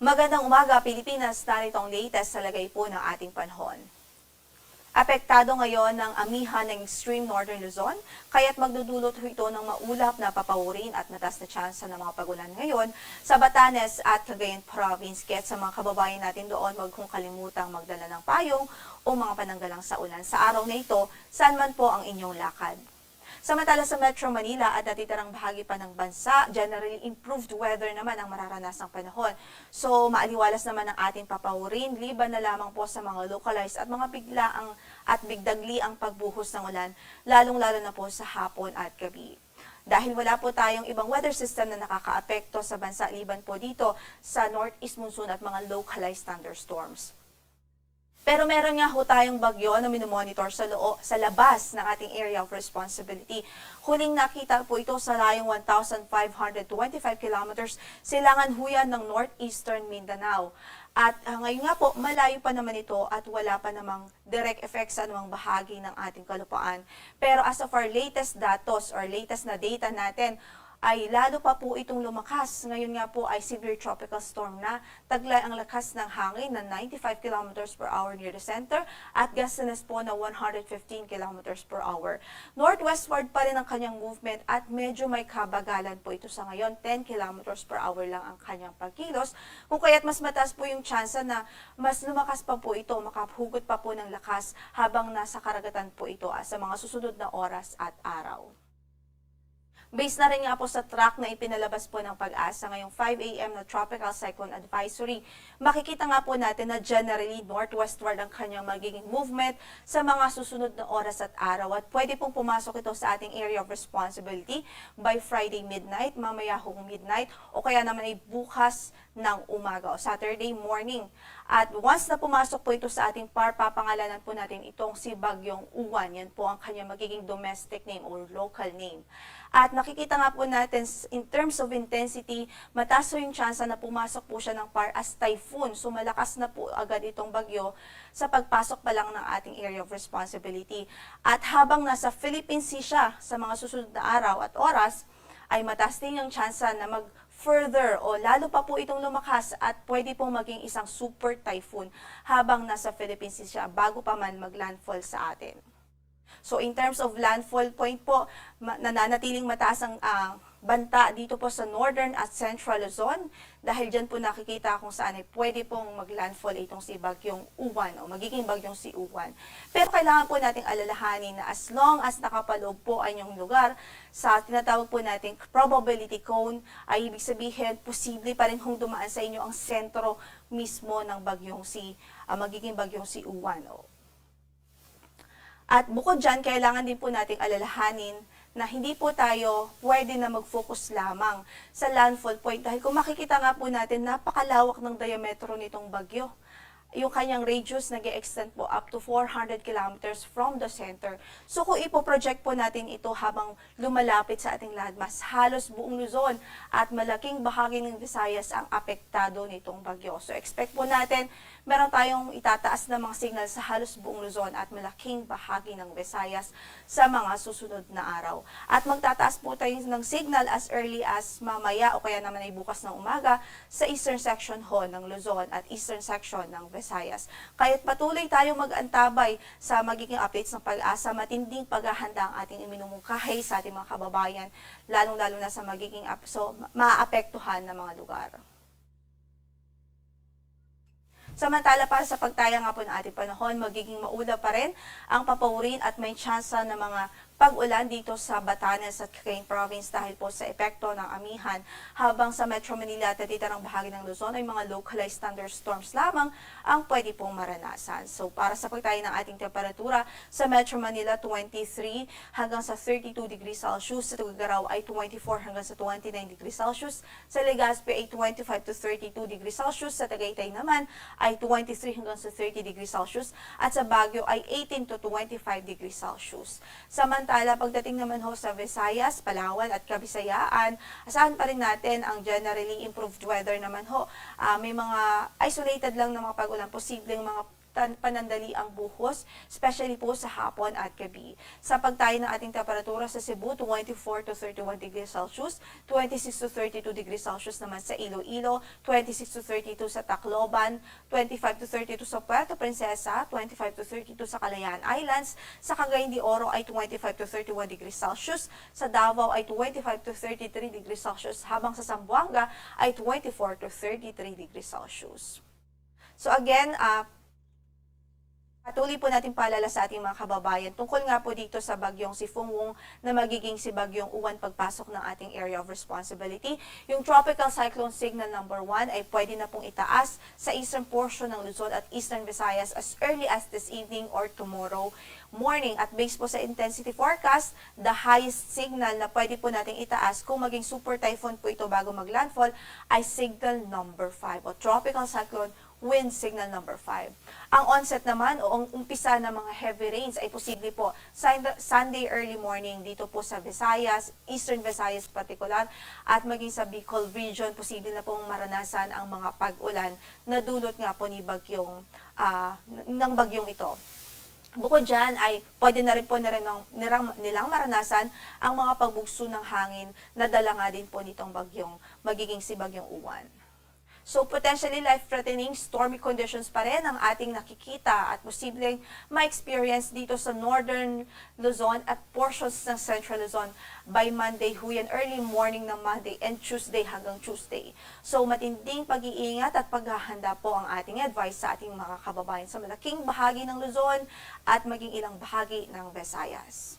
Magandang umaga, Pilipinas. Narito ang latest sa lagay po ng ating panahon. Apektado ngayon ng amihan ng extreme northern Luzon, kaya't magdudulot ito ng maulap na papawurin at mataas na tsansa ng mga pagulan ngayon sa Batanes at Cagayan Province. Kaya sa mga kababayan natin doon, huwag kong kalimutang magdala ng payong o mga pananggalang sa ulan. Sa araw na ito, saan man po ang inyong lakad. Samantala sa Metro Manila at natitirang bahagi pa ng bansa, generally improved weather naman ang mararanasang panahon. So maaliwalas naman ang ating papawurin, liban na lamang po sa mga localized at mga biglaang at bigdagli ang pagbuhos ng ulan, lalong-lalo na po sa hapon at gabi. Dahil wala po tayong ibang weather system na nakakaapekto sa bansa, liban po dito sa northeast monsoon at mga localized thunderstorms. Pero meron nga ho tayong bagyo na minomonitor sa labas ng ating area of responsibility. Huling nakita po ito sa layong 1,525 kilometers silangan huyan ng northeastern Mindanao. At ngayon nga po, malayo pa naman ito at wala pa namang direct effects sa anumang bahagi ng ating kalupaan. Pero as of our latest datos or latest na data natin, ay lalo pa po itong lumakas. Ngayon nga po ay severe tropical storm na. Taglay ang lakas ng hangin na 95 km per hour near the center at gustiness po na 115 km per hour. Northwestward pa rin ang kanyang movement at medyo may kabagalan po ito sa ngayon. 10 km per hour lang ang kanyang pagkilos. Kung kaya't mas mataas po yung tsansa na mas lumakas pa po ito, makahugot pa po ng lakas habang nasa karagatan po ito sa mga susunod na oras at araw. Based na rin nga po sa track na ipinalabas po ng Pag-asa ngayong 5 a.m. na Tropical Cyclone Advisory, makikita nga po natin na generally northwestward ang kanyang magiging movement sa mga susunod na oras at araw at pwede pong pumasok ito sa ating area of responsibility by Friday midnight, mamaya hong midnight o kaya naman ay bukas ng umaga o Saturday morning. At once na pumasok po ito sa ating papangalanan po natin itong si Bagyong Uwan. Yan po ang kanyang magiging domestic name or local name. At nakikita nga po natin in terms of intensity, mataas po yung tsansa na pumasok po siya ng PAR as typhoon. So malakas na po agad itong bagyo sa pagpasok pa lang ng ating area of responsibility. At habang nasa Philippine Sea siya sa mga susunod na araw at oras, ay mataas din yung tsansa na further o lalo pa po itong lumakas at pwede pong maging isang super typhoon habang nasa Philippine Sea siya bago pa man maglandfall sa atin. So in terms of landfall point po, nananatiling mataas ang banta dito po sa northern at central Luzon dahil dyan po nakikita kung saan ay pwede pong maglandfall itong si Bagyong Uwan o magiging Bagyong si Uwan. Pero kailangan po nating alalahanin na as long as nakapaloob po ang inyong lugar sa tinatawag po nating probability cone ay ibig sabihin posible pa rin kung dumaan sa inyo ang sentro mismo ng magiging Bagyong si Uwan. At bukod dyan, kailangan din po nating alalahanin na hindi po tayo pwede na mag-focus lamang sa landfall point dahil kung makikita nga po natin, napakalawak ng diametro nitong bagyo. Yung kanyang radius nag-extend po up to 400 kilometers from the center. So kung ipoproject po natin ito habang lumalapit sa ating landmass, halos buong Luzon at malaking bahagi ng Visayas ang apektado nitong bagyo. So expect po natin, meron tayong itataas na mga signal sa halos buong Luzon at malaking bahagi ng Visayas sa mga susunod na araw. At magtataas po tayo ng signal as early as mamaya o kaya naman ay bukas ng umaga sa eastern section ho ng Luzon at eastern section ng Visayas. Kaya't patuloy tayong mag-antabay sa magiging updates ng Pag-asa, matinding paghahanda ang ating iminumungkahi sa ating mga kababayan, lalong-lalo na sa magiging maapektuhan ng mga lugar. Samantala para sa pagtaya nga po ng ating panahon, magiging maulap pa rin ang papawurin at may tsansa ng mga pag-ulan dito sa Batanes at Cagayan Province dahil po sa epekto ng amihan. Habang sa Metro Manila at natitirang bahagi ng Luzon ay mga localized thunderstorms lamang ang pwede pong maranasan. So para sa pagtaya ng ating temperatura, sa Metro Manila 23 hanggang sa 32 degrees Celsius, sa Tuguegarao ay 24 hanggang sa 29 degrees Celsius, sa Legazpi ay 25 to 32 degrees Celsius, sa Tagaytay naman ay 23 hanggang sa 30 degrees Celsius at sa Baguio ay 18 to 25 degrees Celsius. Samantala, pagdating naman ho sa Visayas, Palawan at Kabisayaan, asahan pa rin natin ang generally improved weather naman ho. May mga isolated lang na mga pag-ulan, posibleng mga panandali ang buhos, especially po sa hapon at gabi. Sa pagtayo ng ating temperatura sa Cebu, 24 to 31 degrees Celsius, 26 to 32 degrees Celsius naman sa Iloilo, 26 to 32 sa Tacloban, 25 to 32 sa Puerto Princesa, 25 to 32 sa Calayan Islands, sa Cagayan de Oro ay 25 to 31 degrees Celsius, sa Davao ay 25 to 33 degrees Celsius, habang sa Zamboanga ay 24 to 33 degrees Celsius. So again, patuloy po natin paalala sa ating mga kababayan tungkol nga po dito sa bagyong si Fungwong na magiging si bagyong Uwan pagpasok ng ating area of responsibility. Yung tropical cyclone signal number 1 ay pwede na pong itaas sa eastern portion ng Luzon at eastern Visayas as early as this evening or tomorrow morning. At based po sa intensity forecast, the highest signal na pwede po natin itaas kung maging super typhoon po ito bago maglandfall ay signal number 5 o tropical cyclone wind signal number 5. Ang onset naman o ang umpisa ng mga heavy rains ay posible po Sunday early morning dito po sa Visayas, Eastern Visayas particular, at maging sa Bicol region, posible na pong maranasan ang mga pag-ulan na dulot nga po ng bagyong ito. Bukod dyan ay pwede na rin po nilang maranasan ang mga pagbugso ng hangin na dala nga din po nitong bagyong magiging si bagyong Uwan. So potentially life-threatening stormy conditions pa rin ang ating nakikita at posibleng ma-experience dito sa northern Luzon at portions ng central Luzon by Monday, huyan early morning ng Monday and Tuesday hanggang Tuesday. So matinding pag-iingat at paghahanda po ang ating advice sa ating mga kababayan sa malaking bahagi ng Luzon at maging ilang bahagi ng Visayas.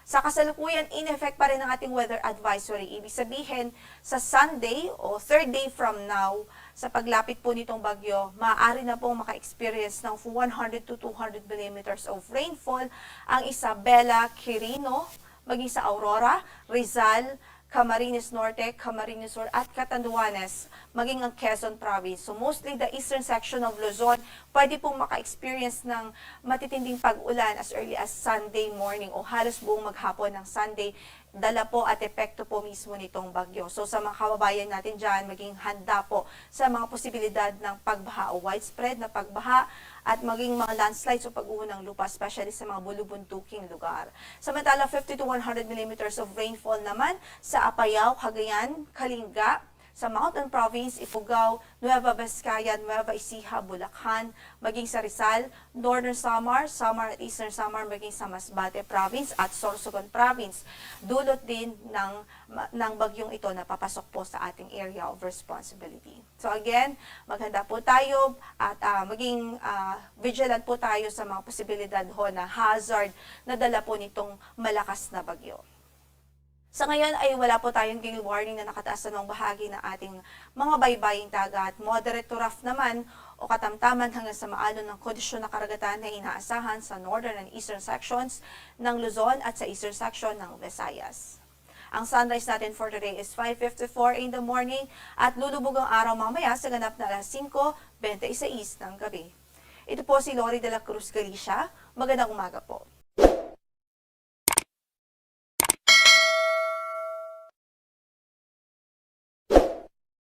Sa kasalukuyan, in effect pa rin ang ating weather advisory. Ibig sabihin, sa Sunday o third day from now, sa paglapit po nitong bagyo, maaari na pong maka-experience ng 100 to 200 millimeters of rainfall ang Isabela, Quirino, maging sa Aurora, Rizal, Camarines Norte, Camarines Sur at Catanduanes, maging ang Quezon Province. So mostly the eastern section of Luzon, pwede pong maka-experience ng matitinding pag-ulan as early as Sunday morning o halos buong maghapon ng Sunday, dala po at epekto po mismo nitong bagyo. So sa mga kababayan natin dyan, maging handa po sa mga posibilidad ng pagbaha o widespread na pagbaha at maging mga landslides o pag-uho ng lupa, especially sa mga bulubuntuking lugar. Samantala, 50 to 100 millimeters of rainfall naman sa Apayao, Cagayan, Kalinga, sa Mountain Province, Ifugao, Nueva Vizcaya, Nueva Ecija, Bulacan, maging sa Rizal, Northern Samar, Samar at Eastern Samar, maging sa Masbate Province at Sorsogon Province. Dulot din ng bagyong ito na papasok po sa ating area of responsibility. So again, maghanda po tayo at maging vigilant po tayo sa mga posibilidad ho na hazard na dala po nitong malakas na bagyo. Sa ngayon ay wala po tayong gale warning na nakataas sa mga bahagi ng ating mga baybaying dagat. Moderate to rough naman o katamtaman hanggang sa maalon ng kondisyon na karagatan na inaasahan sa northern and eastern sections ng Luzon at sa eastern section ng Visayas. Ang sunrise natin for today is 5:54 in the morning at lulubog ang araw mamaya sa ganap na alas 5:26 ng gabi. Ito po si Lori de la Cruz Galicia. Magandang umaga po.